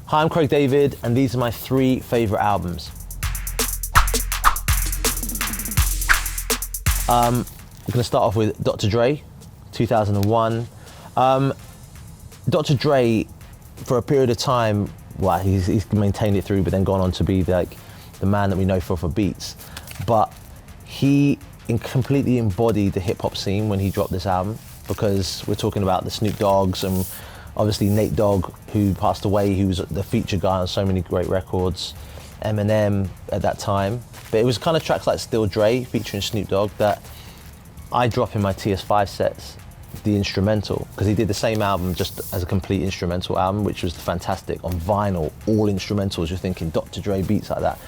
Hi, I'm Craig David, and these are my 3 favourite albums. I'm going to start off with Dr. Dre, 2001. Dr. Dre, for a period of time, well, he's maintained it through, but then gone on to be like the man that we know for beats. But he completely embodied the hip hop scene when he dropped this album, because we're talking about the Snoop Dogg's and obviously Nate Dogg, who passed away, he was the feature guy on so many great records, Eminem at that time. But it was kind of tracks like Still Dre featuring Snoop Dogg that I drop in my TS5 sets, the instrumental, because he did the same album just as a complete instrumental album, which was fantastic on vinyl, all instrumentals. You're thinking Dr. Dre beats like that.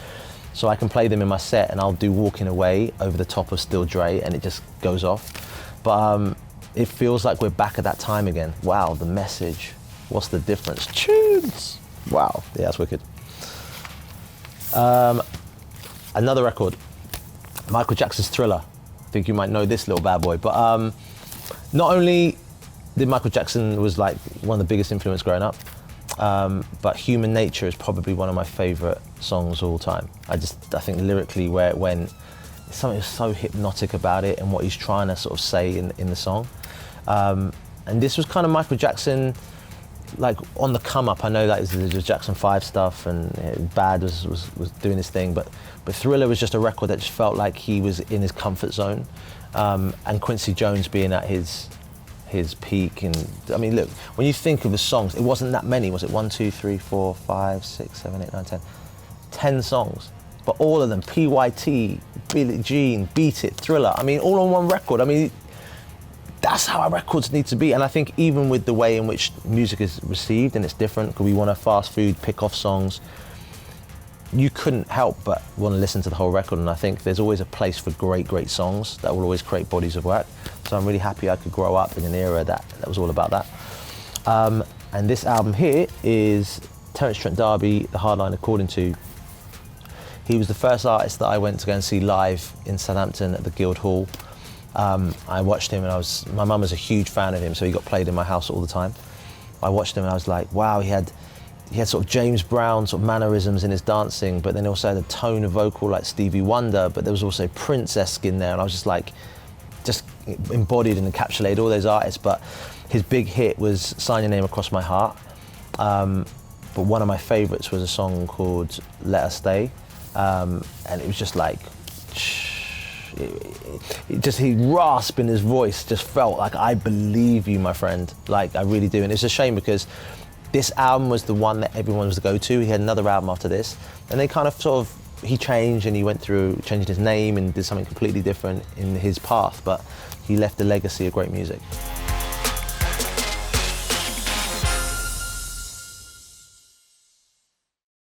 So I can play them in my set and I'll do Walking Away over the top of Still Dre and it just goes off. But it feels like we're back at that time again. Wow, the message. What's the difference? Tunes. Wow, yeah, that's wicked. Another record, Michael Jackson's Thriller. I think you might know this little bad boy. But not only did Michael Jackson was like one of the biggest influence growing up, but Human Nature is probably one of my favorite songs of all time. I think lyrically where it went, something so hypnotic about it and what he's trying to sort of say in the song. And this was kind of Michael Jackson, like on the come up. I know that the Jackson 5 stuff and Bad was doing his thing, but Thriller was just a record that just felt like he was in his comfort zone. And Quincy Jones being at his peak. And I mean, look, when you think of the songs, it wasn't that many, was it? 1, 2, 3, 4, 5, 6, 7, 8, 9, 10. 10 songs. But all of them, PYT, Billie Jean, Beat It, Thriller, I mean, all on one record. I mean, that's how our records need to be. And I think even with the way in which music is received, and it's different, because we want to fast food, pick off songs, you couldn't help but want to listen to the whole record. And I think there's always a place for great songs that will always create bodies of work. So I'm really happy I could grow up in an era that was all about that. And this album here is Terence, Trent, the Hardline According To. He was the first artist that I went to go and see live in Southampton at the Guildhall. I watched him and my mum was a huge fan of him, so he got played in my house all the time. I watched him and I was like, wow, he had sort of James Brown sort of mannerisms in his dancing, but then also had a tone of vocal like Stevie Wonder, but there was also Prince-esque in there, and I was just like, just embodied and encapsulated all those artists. But his big hit was Sign Your Name Across My Heart. But one of my favorites was a song called Let Us Stay. And it was just like, he rasped in his voice, just felt like, I believe you, my friend. Like, I really do. And it's a shame because this album was the one that everyone was to go to. He had another album after this, and they kind of he changed and he went through changing his name and did something completely different in his path, but he left a legacy of great music.